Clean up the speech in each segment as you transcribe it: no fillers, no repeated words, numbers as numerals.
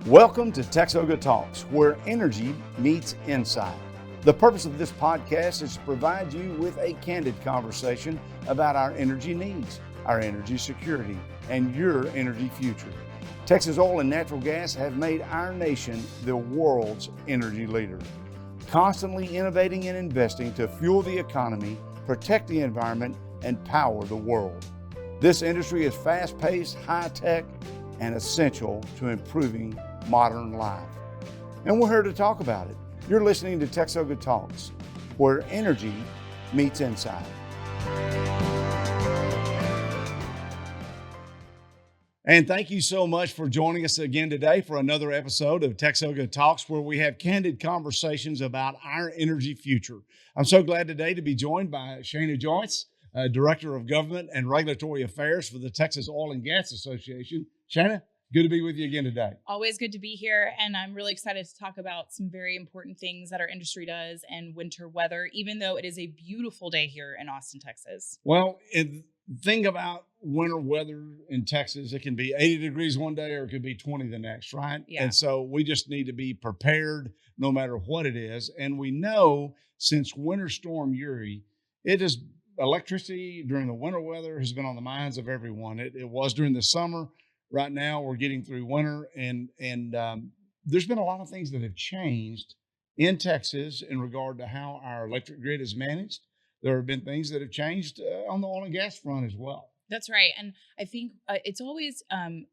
Welcome to TXOGA Talks, where energy meets insight. The purpose of this podcast is to provide you with a candid conversation about our energy needs, our energy security, and your energy future. Texas oil and natural gas have made our nation the world's energy leader, constantly innovating and investing to fuel the economy, protect the environment, and power the world. This industry is fast-paced, high-tech, and essential to improving modern life. And we're here to talk about it. You're listening to TXOGA Talks, where energy meets insight. And thank you so much for joining us again today for another episode of TXOGA Talks, where we have candid conversations about our energy future. I'm so glad today to be joined by Shana Joyce, Director of Government and Regulatory Affairs for the Texas Oil and Gas Association. Shana, good to be with you again today. Always good to be here, and I'm really excited to talk about some very important things that our industry does and winter weather, even though it is a beautiful day here in Austin, Texas. Well, think about winter weather in Texas. It can be 80 degrees one day or it could be 20 the next, right? Yeah. And so we just need to be prepared no matter what it is. And we know since Winter Storm Uri, electricity during the winter weather has been on the minds of everyone. It was during the summer. Right now, we're getting through winter, and there's been a lot of things that have changed in Texas in regard to how our electric grid is managed. There have been things that have changed on the oil and gas front as well. That's right. And I think it's always,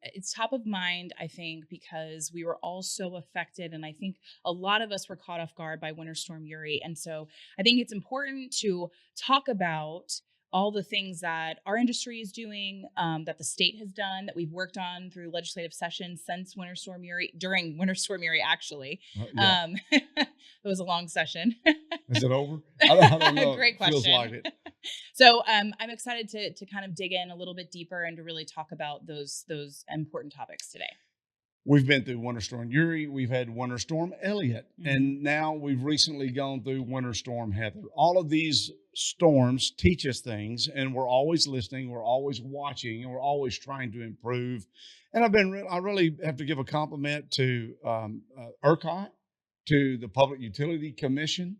it's top of mind, I think, because we were all so affected. And I think a lot of us were caught off guard by Winter Storm Uri. And so I think it's important to talk about all the things that our industry is doing, that the state has done, that we've worked on through legislative sessions since Winter Storm Uri, during Winter Storm Uri, actually. Yeah. It was a long session. Is it over? I don't know. Great question. Feels like it. So I'm excited to kind of dig in a little bit deeper and to really talk about those important topics today. We've been through Winter Storm Uri, we've had Winter Storm Elliott, and now we've recently gone through Winter Storm Heather. All of these storms teach us things, and we're always listening, we're always watching, and we're always trying to improve. And I really have to give a compliment to ERCOT, to the Public Utility Commission,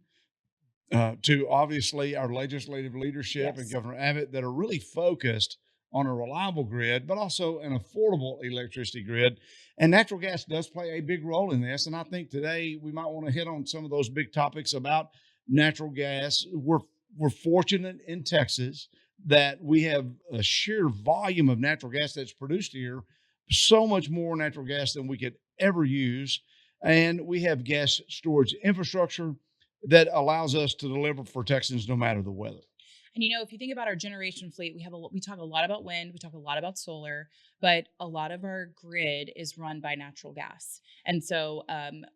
to obviously our legislative leadership and Governor Abbott that are really focused on a reliable grid, but also an affordable electricity grid. And natural gas does play a big role in this. And I think today we might want to hit on some of those big topics about natural gas. We're fortunate in Texas that we have a sheer volume of natural gas that's produced here, so much more natural gas than we could ever use. And we have gas storage infrastructure that allows us to deliver for Texans no matter the weather. And, if you think about our generation fleet, we talk a lot about wind, we talk a lot about solar, but a lot of our grid is run by natural gas. And so,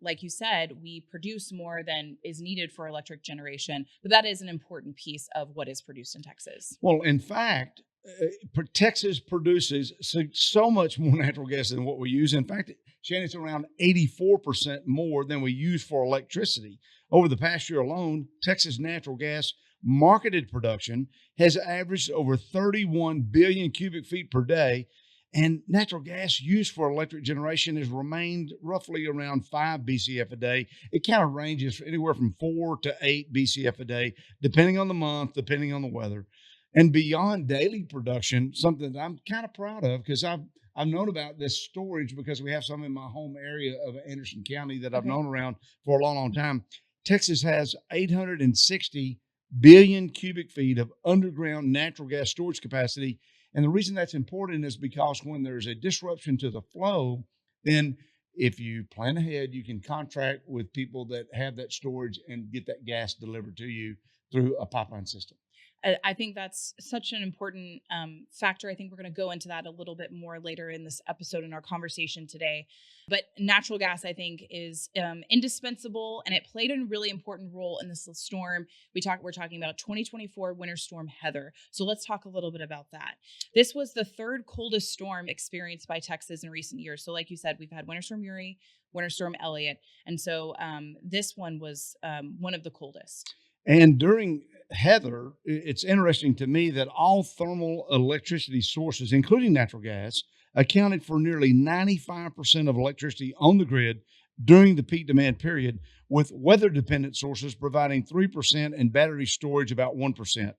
like you said, we produce more than is needed for electric generation, but that is an important piece of what is produced in Texas. Well, in fact, Texas produces so much more natural gas than what we use. In fact, Shana, it's around 84% more than we use for electricity. Over the past year alone, Texas natural gas marketed production has averaged over 31 billion cubic feet per day, and natural gas used for electric generation has remained roughly around 5 BCF a day. It kind of ranges anywhere from 4 to 8 BCF a day, depending on the month, depending on the weather. And beyond daily production, something that I'm kind of proud of, because I've known about this storage because we have some in my home area of Anderson County that I've known around for a long, long time. Texas has 860 billion cubic feet of underground natural gas storage capacity. And the reason that's important is because when there's a disruption to the flow, then if you plan ahead, you can contract with people that have that storage and get that gas delivered to you through a pipeline system. I think that's such an important factor. I think we're going to go into that a little bit more later in this episode in our conversation today. But natural gas, I think, is indispensable, and it played a really important role in this storm. We're talking about 2024 Winter Storm Heather. So let's talk a little bit about that. This was the third coldest storm experienced by Texas in recent years. So like you said, we've had Winter Storm Uri, Winter Storm Elliott, and so this one was one of the coldest. And during Heather, it's interesting to me that all thermal electricity sources, including natural gas, accounted for nearly 95% of electricity on the grid during the peak demand period, with weather-dependent sources providing 3% and battery storage about 1%.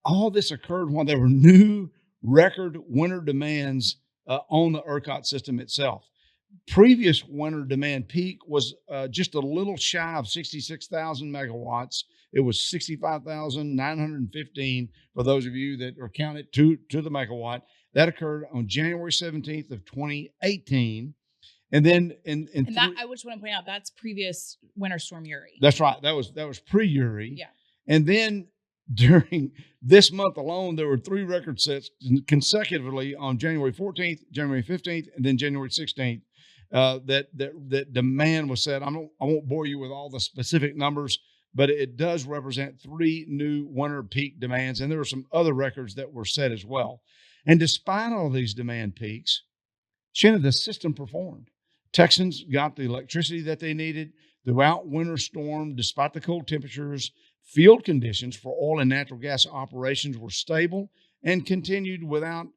All this occurred while there were new record winter demands on the ERCOT system itself. Previous winter demand peak was just a little shy of 66,000 megawatts. It was 65,915 for those of you that are counted to the megawatt. That occurred on January 17th of 2018. And then I just want to point out that's previous Winter Storm Uri. That's right. That was pre-Uri. Yeah. And then during this month alone, there were 3 record sets consecutively on January 14th, January 15th, and then January 16th. That demand was set. I won't bore you with all the specific numbers, but it does represent 3 new winter peak demands, and there were some other records that were set as well. And despite all these demand peaks, Shana, the system performed. Texans got the electricity that they needed throughout winter storm. Despite the cold temperatures, field conditions for oil and natural gas operations were stable and continued without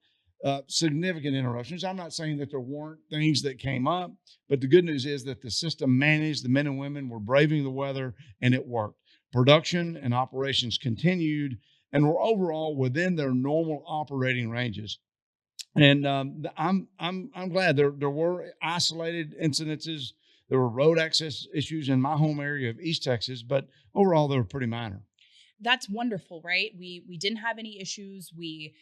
significant interruptions. I'm not saying that there weren't things that came up, but the good news is that the system managed. The men and women were braving the weather, and it worked. Production and operations continued and were overall within their normal operating ranges. And I'm glad there were isolated incidences. There were road access issues in my home area of East Texas, but overall they were pretty minor. That's wonderful, right? We didn't have any issues. We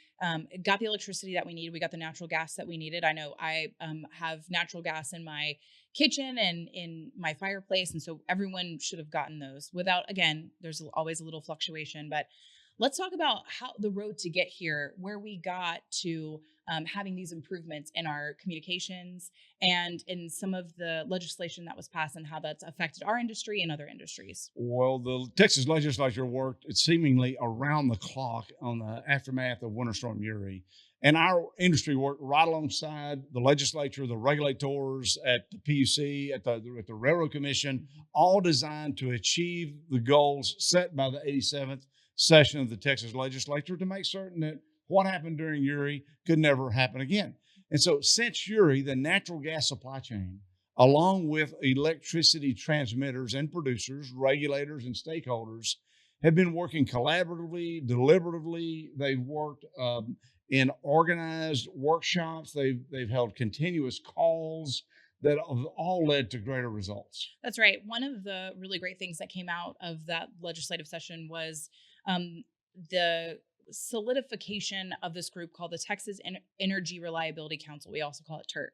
got the electricity that we needed. We got the natural gas that we needed. I know I have natural gas in my kitchen and in my fireplace, and so everyone should have gotten those. Without, again, there's always a little fluctuation, but let's talk about how the road to get here, where we got to having these improvements in our communications and in some of the legislation that was passed and how that's affected our industry and other industries. Well, the Texas legislature worked seemingly around the clock on the aftermath of Winter Storm Uri. And our industry worked right alongside the legislature, the regulators at the PUC, at the Railroad Commission, all designed to achieve the goals set by the 87th session of the Texas legislature to make certain that what happened during Uri could never happen again. And so since Uri, the natural gas supply chain, along with electricity transmitters and producers, regulators and stakeholders, have been working collaboratively, deliberatively. They've worked in organized workshops. They've held continuous calls that have all led to greater results. That's right. One of the really great things that came out of that legislative session was the solidification of this group called the Texas Energy Reliability Council. We also call it TERC.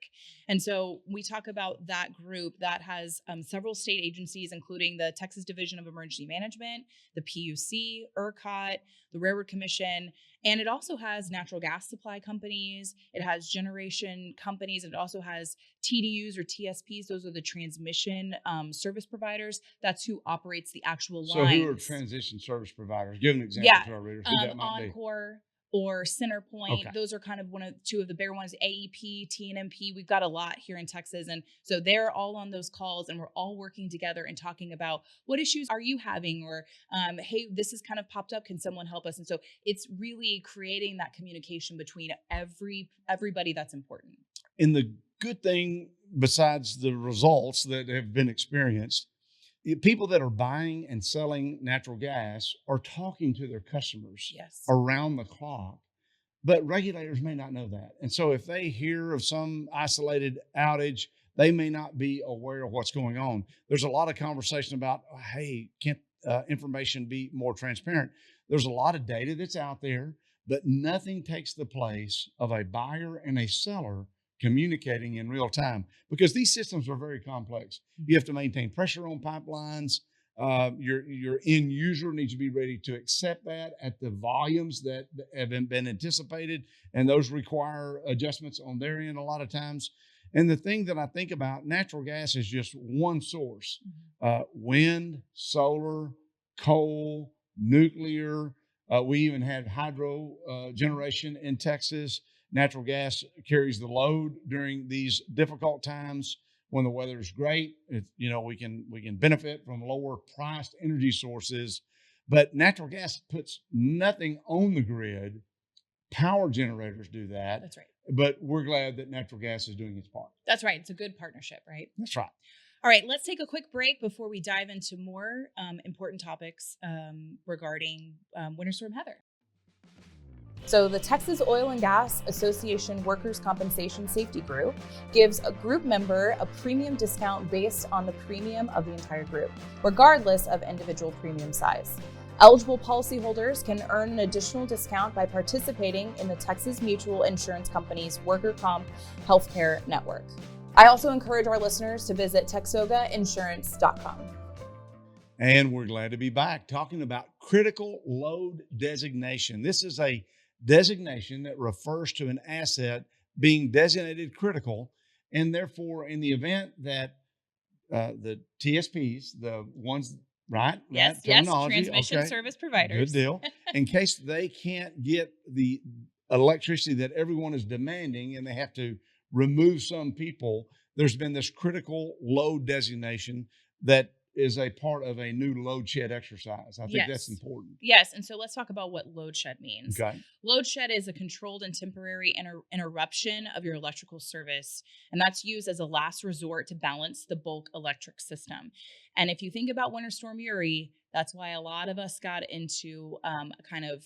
And so we talk about that group that has several state agencies, including the Texas Division of Emergency Management, the PUC, ERCOT, the Railroad Commission, and it also has natural gas supply companies. It has generation companies. And it also has TDUs or TSPs. Those are the transmission service providers. That's who operates the actual lines. So who are transition service providers? Give an example to our readers who that might be. Encore or Centerpoint. Okay. Those are kind of two of the bigger ones. AEP, TNMP. We've got a lot here in Texas. And so they're all on those calls and we're all working together and talking about what issues are you having? Or, hey, this has kind of popped up. Can someone help us? And so it's really creating that communication between everybody that's important. And the good thing, besides the results that have been experienced, people that are buying and selling natural gas are talking to their customers around the clock, but regulators may not know that. And so if they hear of some isolated outage, they may not be aware of what's going on. There's a lot of conversation about, hey, can't information be more transparent? There's a lot of data that's out there, but nothing takes the place of a buyer and a seller communicating in real time, because these systems are very complex. You have to maintain pressure on pipelines. Your end user needs to be ready to accept that at the volumes that have been anticipated, and those require adjustments on their end a lot of times. And the thing that I think about, natural gas is just one source. Wind, solar, coal, nuclear. We even had hydro generation in Texas. Natural gas carries the load during these difficult times when the weather is great. We can benefit from lower priced energy sources, But natural gas puts nothing on the grid. Power generators do that. That's right. But we're glad that natural gas is doing its part. That's right. It's a good partnership, right? That's right. All right, let's take a quick break before we dive into more important topics regarding Winter Storm Heather. So the Texas Oil and Gas Association Workers' Compensation Safety Group gives a group member a premium discount based on the premium of the entire group, regardless of individual premium size. Eligible policyholders can earn an additional discount by participating in the Texas Mutual Insurance Company's Worker Comp Healthcare Network. I also encourage our listeners to visit TXOGAinsurance.com. And we're glad to be back talking about critical load designation. This is a designation that refers to an asset being designated critical, and therefore in the event that the TSPs, the ones, right? Yes, transmission service providers. Good deal. In case they can't get the electricity that everyone is demanding and they have to remove some people, there's been this critical load designation that is a part of a new load shed exercise. I think that's important. Yes. And so let's talk about what load shed means. Okay. Load shed is a controlled and temporary interruption of your electrical service. And that's used as a last resort to balance the bulk electric system. And if you think about Winter Storm Uri, that's why a lot of us got into a kind of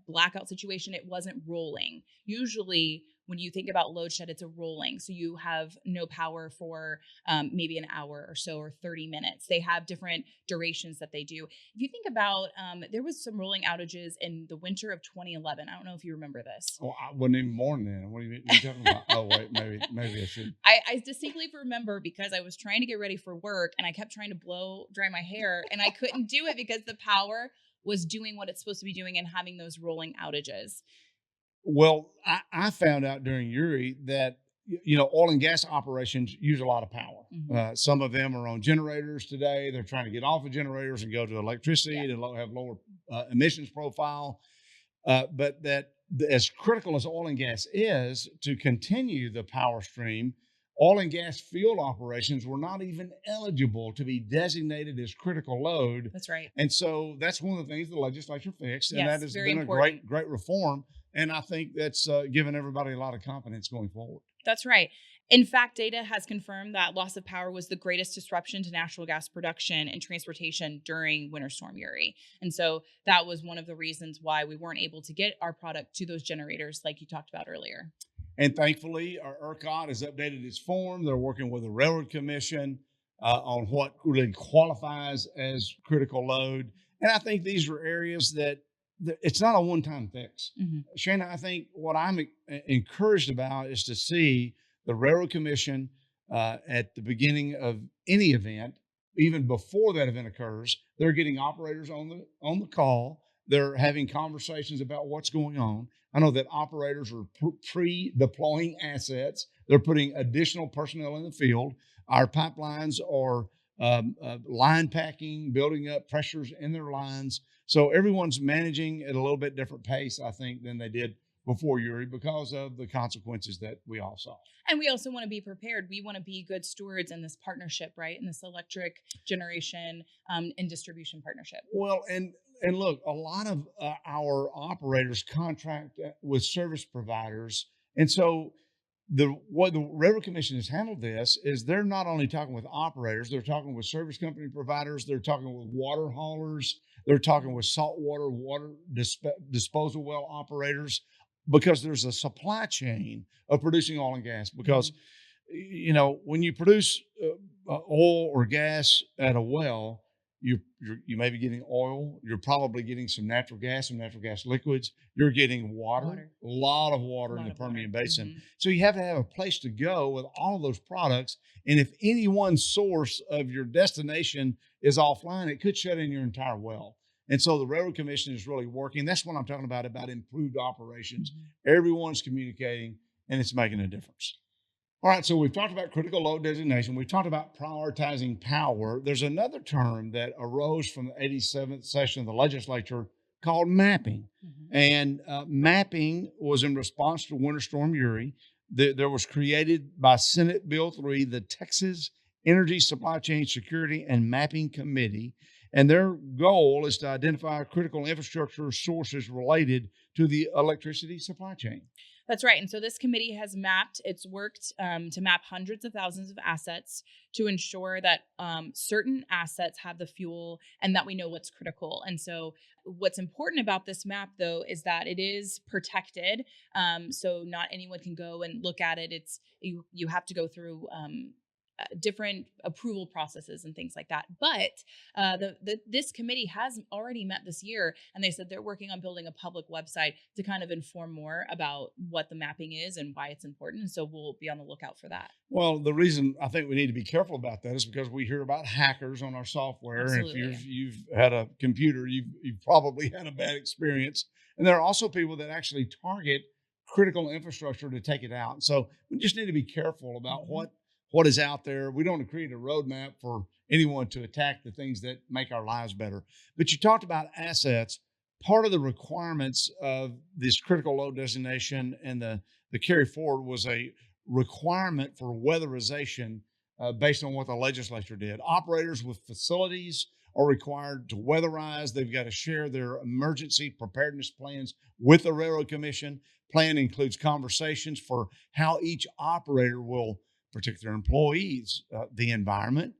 blackout situation. It wasn't rolling. Usually, when you think about load shed, it's a rolling. So you have no power for maybe an hour or so or 30 minutes. They have different durations that they do. If you think about, there was some rolling outages in the winter of 2011. I don't know if you remember this. Well, I wasn't even born then. What are you talking about? Oh, wait, maybe I should. I distinctly remember because I was trying to get ready for work and I kept trying to dry my hair and I couldn't do it because the power was doing what it's supposed to be doing and having those rolling outages. Well, I found out during Uri that, oil and gas operations use a lot of power. Mm-hmm. Some of them are on generators today. They're trying to get off of generators and go to electricity to have lower emissions profile. But that as critical as oil and gas is to continue the power stream, oil and gas field operations were not even eligible to be designated as critical load. That's right. And so that's one of the things the legislature fixed. And yes, that has very been important. a great reform. And I think that's given everybody a lot of confidence going forward. That's right. In fact, data has confirmed that loss of power was the greatest disruption to natural gas production and transportation during Winter Storm Uri. And so that was one of the reasons why we weren't able to get our product to those generators like you talked about earlier. And thankfully, our ERCOT has updated its form. They're working with the Railroad Commission on what really qualifies as critical load. And I think these are areas that it's not a one-time fix. Mm-hmm. Shana, I think what I'm encouraged about is to see the Railroad Commission at the beginning of any event, even before that event occurs, they're getting operators on the call. They're having conversations about what's going on. I know that operators are pre-deploying assets. They're putting additional personnel in the field. Our pipelines are line packing, building up pressures in their lines. So everyone's managing at a little bit different pace, I think, than they did before Uri because of the consequences that we all saw. And we also want to be prepared. We want to be good stewards in this partnership, right? In this electric generation and distribution partnership. Well, and look, a lot of our operators contract with service providers. And so what the Railroad Commission has handled this is they're not only talking with operators, they're talking with service company providers, they're talking with water haulers, they're talking with saltwater water disposal well operators, because there's a supply chain of producing oil and gas. Because, when you produce oil or gas at a well, you may be getting oil. You're probably getting some natural gas liquids. You're getting water. A lot of water in the Permian Basin. Mm-hmm. So you have to have a place to go with all of those products. And if any one source of your destination is offline, it could shut in your entire well. And so the Railroad Commission is really working. That's what I'm talking about improved operations. Mm-hmm. Everyone's communicating, and it's making a difference. All right, so we've talked about critical load designation. We've talked about prioritizing power. There's another term that arose from the 87th session of the legislature called mapping. Mm-hmm. And mapping was in response to Winter Storm Uri. There was created by Senate Bill 3, the Texas Energy Supply Chain Security and Mapping Committee. And their goal is to identify critical infrastructure sources related to the electricity supply chain. That's right. And so this committee has it's worked to map hundreds of thousands of assets to ensure that certain assets have the fuel and that we know what's critical. And so what's important about this map, though, is that it is protected. So not anyone can go and look at it. You have to go through different approval processes and things like that. But this committee has already met this year, and they said they're working on building a public website to kind of inform more about what the mapping is and why it's important. And so we'll be on the lookout for that. Well, the reason I think we need to be careful about that is because we hear about hackers on our software. Absolutely. And if you've had a computer, you've probably had a bad experience. And there are also people that actually target critical infrastructure to take it out. So we just need to be careful about what is out there. We don't want to create a roadmap for anyone to attack the things that make our lives better. But you talked about assets. Part of the requirements of this critical load designation and the carry forward was a requirement for weatherization based on what the legislature did. Operators with facilities are required to weatherize. They've got to share their emergency preparedness plans with the Railroad Commission. Plan includes conversations for how each operator will protect their employees, the environment,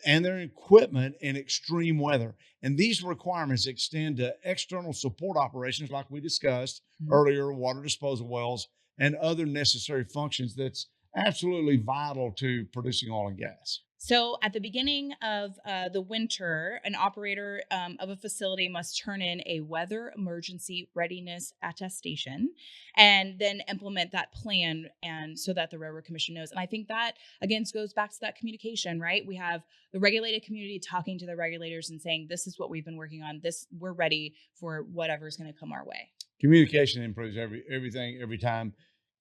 and their equipment in extreme weather. And these requirements extend to external support operations like we discussed earlier, water disposal wells, and other necessary functions that's absolutely vital to producing oil and gas. So at the beginning of the winter, an operator of a facility must turn in a weather emergency readiness attestation and then implement that plan, and so that the Railroad Commission knows. And I think that, again, goes back to that communication, right? We have the regulated community talking to the regulators and saying, this is what we've been working on. We're ready for whatever's going to come our way. Communication improves everything every time.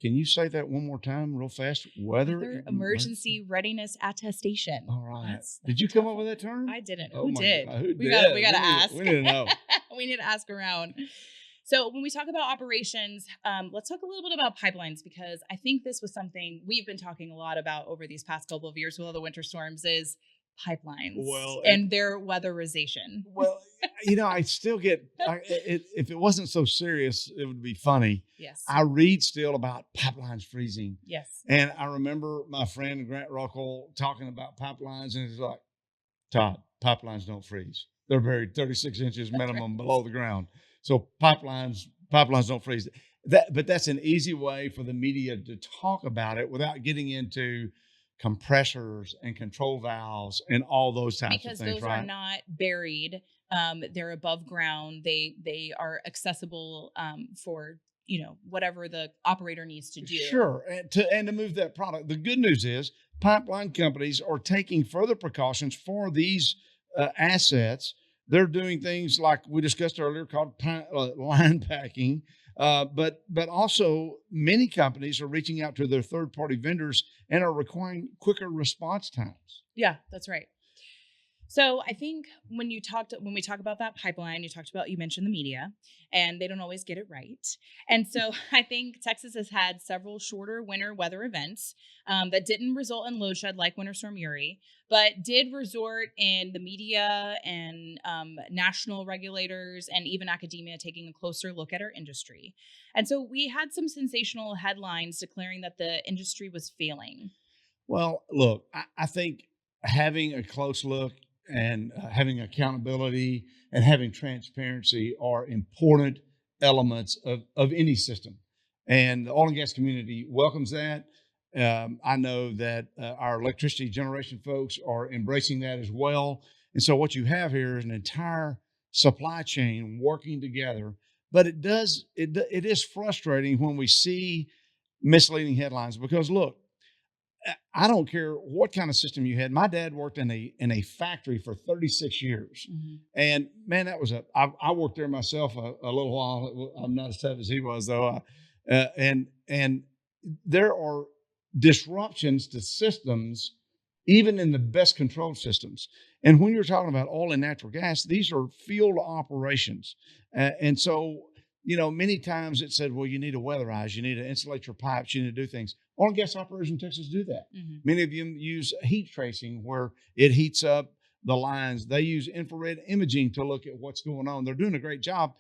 Can you say that one more time real fast? Weather emergency readiness attestation. All right. Did you come up with that term? I didn't. Oh, Who did? God, who we did? Got to ask. We need to know. We need to ask around. So when we talk about operations, let's talk a little bit about pipelines, because I think this was something we've been talking a lot about over these past couple of years with all the winter storms is pipelines and their weatherization. Well, I still get, if it wasn't so serious, it would be funny. Yes. I read still about pipelines freezing. Yes. And I remember my friend Grant Ruckel talking about pipelines, and it's like, Todd, pipelines don't freeze. They're buried 36 inches minimum below the ground. So pipelines don't freeze. But that's an easy way for the media to talk about it without getting into compressors and control valves and all those types of things, because those right? are not buried. They're above ground. They are accessible for whatever the operator needs to do. Sure, and to move that product. The good news is pipeline companies are taking further precautions for these assets. They're doing things like we discussed earlier called line packing. But also many companies are reaching out to their third-party vendors and are requiring quicker response times. Yeah, that's right. So I think when we talk about that pipeline, you mentioned the media, and they don't always get it right. And so I think Texas has had several shorter winter weather events that didn't result in load shed like Winter Storm Uri, but did resort in the media and national regulators and even academia taking a closer look at our industry. And so we had some sensational headlines declaring that the industry was failing. Well, look, I think having a close look and having accountability and having transparency are important elements of any system. And the oil and gas community welcomes that. I know that our electricity generation folks are embracing that as well. And so what you have here is an entire supply chain working together. But it is frustrating when we see misleading headlines, because look, I don't care what kind of system you had. My dad worked in a factory for 36 years. Mm-hmm. And man, I worked there myself a little while. I'm not as tough as he was though. And there are disruptions to systems, even in the best controlled systems. And when you're talking about oil and natural gas, these are field operations. And so, many times it said, well, you need to weatherize, you need to insulate your pipes, you need to do things. Oil and gas operators in Texas do that. Mm-hmm. Many of them use heat tracing, where it heats up the lines. They use infrared imaging to look at what's going on. They're doing a great job.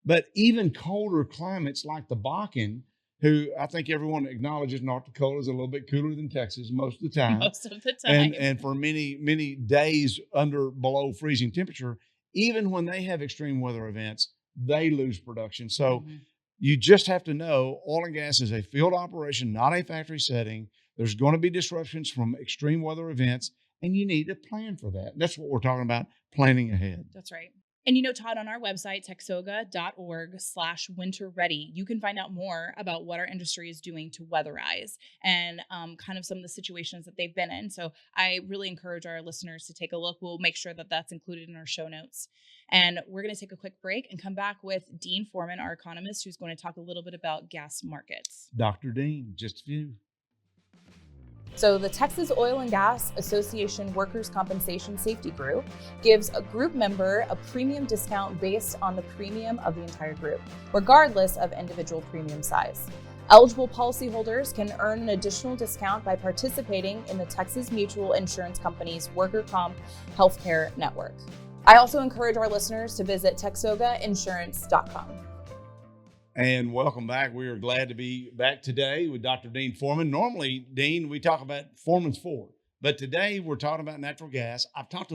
But even colder climates like the Bakken, who I think everyone acknowledges North Dakota is a little bit cooler than Texas most of the time. Most of the time. And for many days below freezing temperature, even when they have extreme weather events, they lose production. So you just have to know oil and gas is a field operation, not a factory setting. There's going to be disruptions from extreme weather events, and you need to plan for that. That's what we're talking about, planning ahead. That's right. And Todd, on our website, TXOGA.org/winter ready, you can find out more about what our industry is doing to weatherize and kind of some of the situations that they've been in. So I really encourage our listeners to take a look. We'll make sure that that's included in our show notes. And we're going to take a quick break and come back with Dean Foreman, our economist, who's going to talk a little bit about gas markets. Dr. Dean, just a few. So the Texas Oil and Gas Association Workers' Compensation Safety Group gives a group member a premium discount based on the premium of the entire group, regardless of individual premium size. Eligible policyholders can earn an additional discount by participating in the Texas Mutual Insurance Company's Worker Comp Healthcare Network. I also encourage our listeners to visit TXOGAinsurance.com. And welcome back. We are glad to be back today with Dr. Dean Foreman. Normally, Dean, we talk about Foreman's Ford, but today we're talking about natural gas. I've talked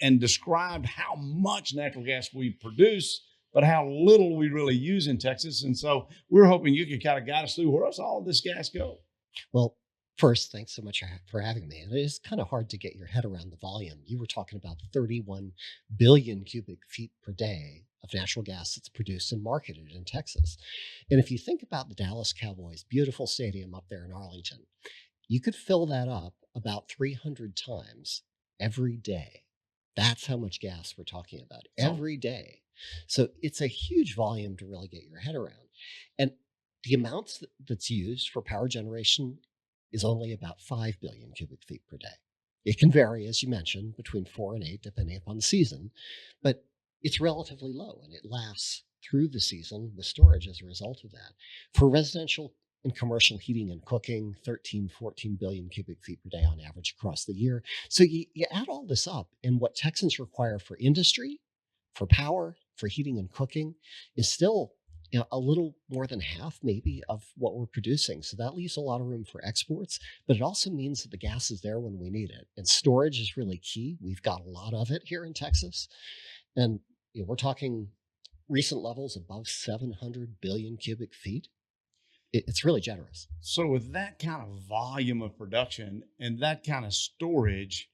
and described how much natural gas we produce, but how little we really use in Texas. And so we're hoping you can kind of guide us through where does all this gas go? Well, first, thanks so much for having me. And it is kind of hard to get your head around the volume. You were talking about 31 billion cubic feet per day of natural gas that's produced and marketed in Texas. And if you think about the Dallas Cowboys' beautiful stadium up there in Arlington, you could fill that up about 300 times every day. That's how much gas we're talking about every day. So it's a huge volume to really get your head around. And the amounts that's used for power generation is only about 5 billion cubic feet per day. It can vary, as you mentioned, between 4 and 8, depending upon the season, but it's relatively low and it lasts through the season with storage as a result of that. For residential and commercial heating and cooking, 13, 14 billion cubic feet per day on average across the year. So you add all this up, and what Texans require for industry, for power, for heating and cooking is still a little more than half maybe of what we're producing. So that leaves a lot of room for exports, but it also means that the gas is there when we need it. And storage is really key. We've got a lot of it here in Texas. And we're talking recent levels above 700 billion cubic feet. It's really generous. So with that kind of volume of production and that kind of storage,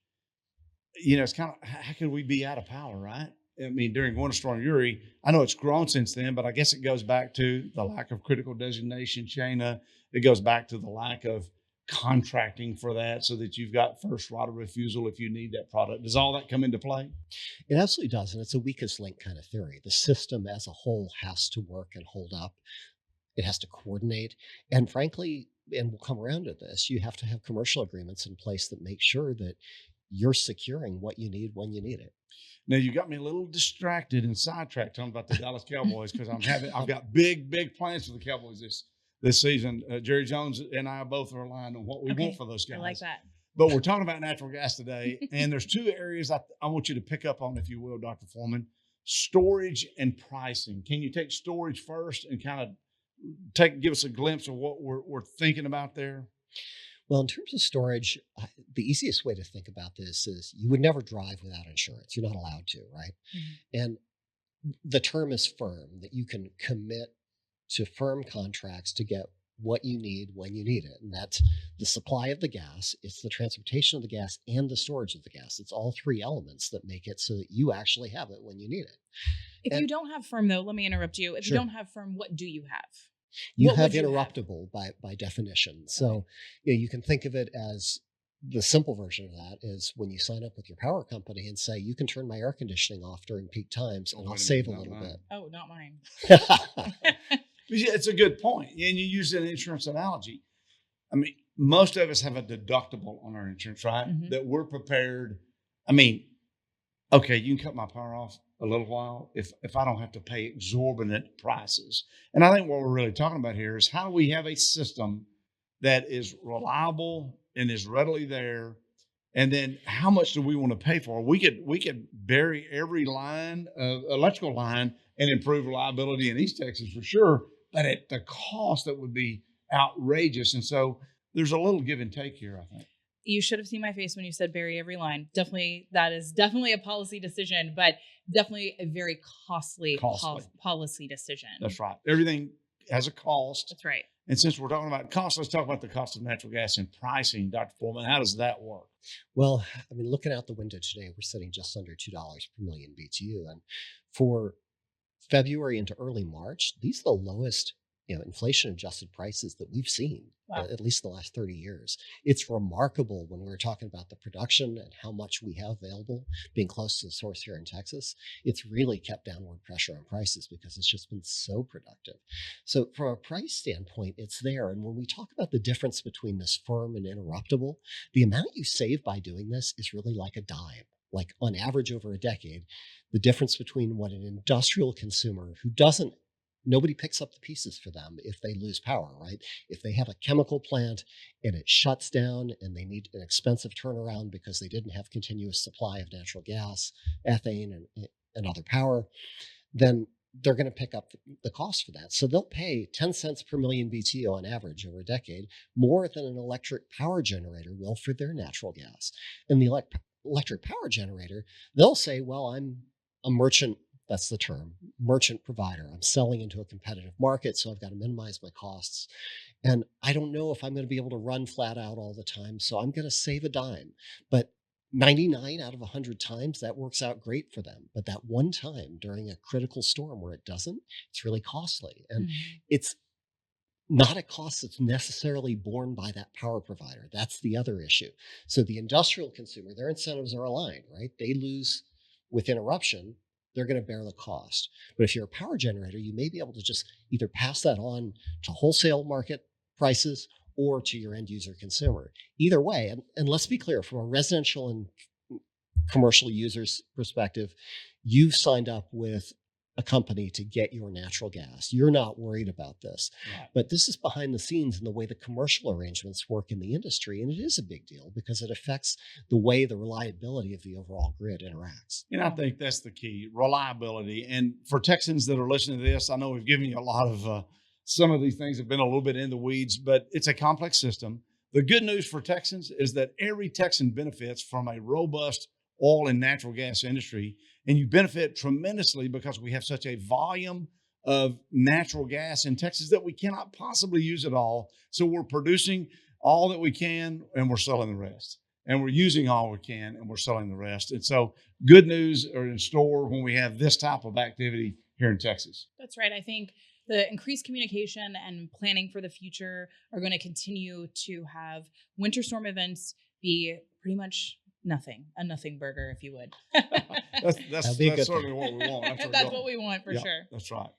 it's kind of, how could we be out of power, right? I mean, during Winter Storm Uri, I know it's grown since then, but I guess it goes back to the lack of critical designation, Shana. It goes back to the lack of contracting for that so that you've got first right of refusal if you need that product. Does all that come into play? It absolutely does. And it's a weakest link kind of theory. The system as a whole has to work and hold up. It has to coordinate. And frankly, and we'll come around to this, you have to have commercial agreements in place that make sure that you're securing what you need when you need it. Now you got me a little distracted and sidetracked talking about the Dallas Cowboys because I've got big plans for the Cowboys this season. Jerry Jones and I both are aligned on what we want for those guys. I like that. But we're talking about natural gas today, and there's two areas I want you to pick up on, if you will, Dr. Foreman: storage and pricing. Can you take storage first and kind of give us a glimpse of what we're thinking about there? Well, in terms of storage, the easiest way to think about this is you would never drive without insurance. You're not allowed to, right? Mm-hmm. And the term is firm, that you can commit to firm contracts to get what you need when you need it. And that's the supply of the gas, it's the transportation of the gas, and the storage of the gas. It's all three elements that make it so that you actually have it when you need it. If you don't have firm, though, let me interrupt you. If Sure. you don't have firm, what do you have? You have interruptible by definition. So you can think of it as the simple version of that is when you sign up with your power company and say, you can turn my air conditioning off during peak times and I'll save a little bit. Oh, not mine. It's a good point. And you use an insurance analogy. I mean, most of us have a deductible on our insurance, right? Mm-hmm. That we're prepared. I mean, okay, you can cut my power off a little while if I don't have to pay exorbitant prices. And I think what we're really talking about here is how do we have a system that is reliable and is readily there And then how much do we want to pay for it? We could bury every line of electrical line and improve reliability in East Texas for sure, but at the cost that would be outrageous. And so there's a little give and take here, I think. You should have seen my face when you said bury every line. Definitely, that is definitely a policy decision, but definitely a very costly. Policy decision. That's right. Everything has a cost. That's right. And since we're talking about cost, let's talk about the cost of natural gas and pricing. Dr. Foreman, how does that work? Well, I mean, looking out the window today, we're sitting just under $2 per million BTU. And for February into early March, these are the lowest inflation adjusted prices that we've seen, at least in the last 30 years. It's remarkable when we're talking about the production and how much we have available, being close to the source here in Texas. It's really kept downward pressure on prices because it's just been so productive. So from a price standpoint, it's there. And when we talk about the difference between this firm and interruptible, the amount you save by doing this is really like a dime. Like on average over a decade, the difference between what an industrial consumer who nobody picks up the pieces for them if they lose power, right? If they have a chemical plant and it shuts down and they need an expensive turnaround because they didn't have continuous supply of natural gas, ethane, and other power, then they're going to pick up the cost for that. So they'll pay 10 cents per million BTU on average over a decade, more than an electric power generator will for their natural gas. And the electric power generator, they'll say, well, I'm a merchant. That's the term, merchant provider. I'm selling into a competitive market, so I've got to minimize my costs. And I don't know if I'm going to be able to run flat out all the time, so I'm going to save a dime. But 99 out of 100 times, that works out great for them. But that one time during a critical storm where it doesn't, it's really costly. And it's not a cost that's necessarily borne by that power provider. That's the other issue. So the industrial consumer, their incentives are aligned, right? They lose with interruption. They're going to bear the cost. But if you're a power generator, you may be able to just either pass that on to wholesale market prices or to your end user consumer. Either way, and let's be clear, from a residential and commercial user's perspective, you've signed up with a company to get your natural gas. You're not worried about this. Right. But this is behind the scenes in the way the commercial arrangements work in the industry. And it is a big deal because it affects the way the reliability of the overall grid interacts. And I think that's the key, reliability. And for Texans that are listening to this, I know we've given you a lot of, some of these things have been a little bit in the weeds, but it's a complex system. The good news for Texans is that every Texan benefits from a robust oil and natural gas industry. And you benefit tremendously because we have such a volume of natural gas in Texas that we cannot possibly use it all. So we're producing all that we can and we're selling the rest. And we're using all we can and we're selling the rest. And so good news are in store when we have this type of activity here in Texas. That's right. I think the increased communication and planning for the future are going to continue to have winter storm events be pretty much a nothing burger, if you would. that's certainly what we want. That's what we want for sure. That's right.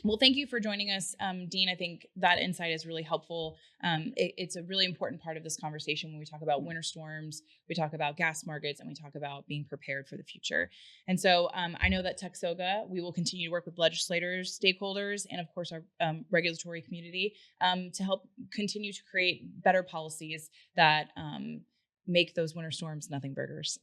Well, thank you for joining us, Dean. I think that insight is really helpful. It's a really important part of this conversation when we talk about winter storms, we talk about gas markets, and we talk about being prepared for the future. And so I know that TXOGA, we will continue to work with legislators, stakeholders, and of course our regulatory community to help continue to create better policies that make those winter storms nothing burgers.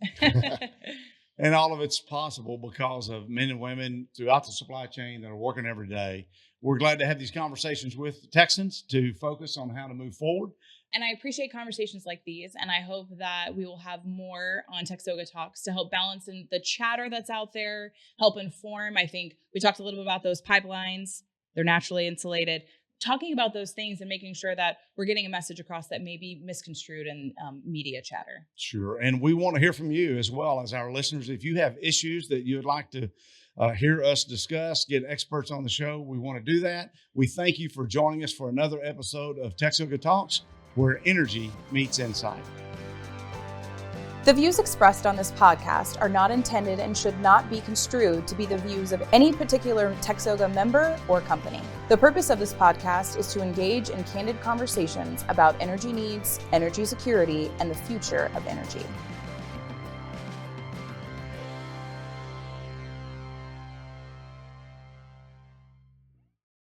And all of it's possible because of men and women throughout the supply chain that are working every day. We're glad to have these conversations with Texans to focus on how to move forward. And I appreciate conversations like these, and I hope that we will have more on TXOGA Talks to help balance in the chatter that's out there, help inform. I think we talked a little bit about those pipelines. They're naturally insulated. Talking about those things and making sure that we're getting a message across that may be misconstrued in media chatter. Sure. And we want to hear from you as well as our listeners. If you have issues that you would like to hear us discuss, get experts on the show, we want to do that. We thank you for joining us for another episode of TXOGA Talks, where energy meets insight. The views expressed on this podcast are not intended and should not be construed to be the views of any particular TXOGA member or company. The purpose of this podcast is to engage in candid conversations about energy needs, energy security, and the future of energy.